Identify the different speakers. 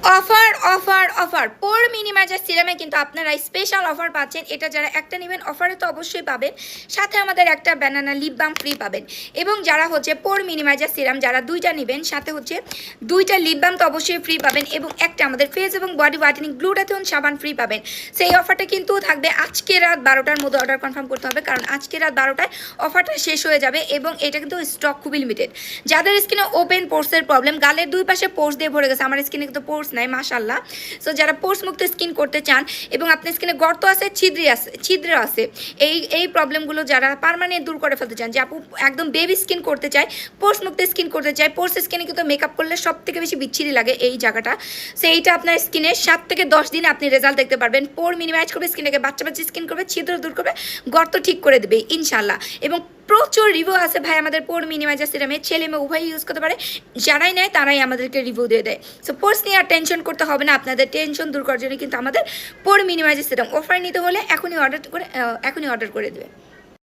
Speaker 1: Offer offer offer পোর minimiser সিরামে কিন্তু আপনারা special offer পাচ্ছেন। এটা যারা একটা নেবেন অফারে তো অবশ্যই পাবেন, সাথে আমাদের একটা ব্যানানা লিপ বাম ফ্রি পাবেন। এবং যারা হচ্ছে পোর মিনিমাইজার সিরাম যারা দুইটা নেবেন, সাথে হচ্ছে দুইটা লিপ বাম তো অবশ্যই ফ্রি পাবেন, এবং একটা আমাদের ফেস এবং বডি হোয়াইটেনিং গ্লুটাথিয়ন সাবান ফ্রি পাবেন। সেই অফারটা কিন্তু থাকবে আজকে রাত 12টার মধ্যে অর্ডার কনফার্ম করতে হবে, কারণ আজকে রাত 12টায় অফারটা শেষ হয়ে যাবে এবং এটা কিন্তু স্টক খুবই লিমিটেড। যাদের স্কিনে ওপেন পোর্সের প্রবলেম, গালের দুই পাশে পোর্স দিয়ে ভরে গেছে, আমার স্কিনে কিন্তু পোর্স নাই মাশাআল্লাহ। সো যারা পোর্স মুক্ত স্কিন করতে চান এবং আপনার স্কিনে গর্ত আছে, ছিদ্র আছে, এই প্রবলেমগুলো যারা পার্মানেন্ট দূর করে ফেলতে চান, যে আপু একদম বেবি স্কিন করতে চায়, পোর্স মুক্ত স্কিন করতে চায়, পোর্স স্কিনে কিন্তু মেকআপ করলে সব থেকে বেশি বিচ্ছিরি লাগে এই জায়গাটা। সো এইটা আপনার স্কিনে 7 থেকে 10 দিনে আপনি রেজাল্ট দেখতে পারবেন। পোর মিনিমাইজ করবে, স্কিনটাকে বাচ্চা বাচ্চা স্কিন করবে, ছিদ্র দূর করবে, গর্ত ঠিক করে দেবে ইনশাল্লাহ। এবং প্রচুর রিভিউ আছে ভাই আমাদের পোর মিনিমাইজার সিরামে, ছেলে মেয়ে উভয় ইউজ করতে পারে, যারাই নেয় তারাই আমাদেরকে রিভিউ দিয়ে দেয়। সো পোর্স নিয়ে আর টেনশন করতে হবে না, আপনাদের টেনশন দূর করার জন্য কিন্তু আমাদের পোর মিনিমাইজার সিরাম অফার নিতে হলে এখনই অর্ডার করে দেবে।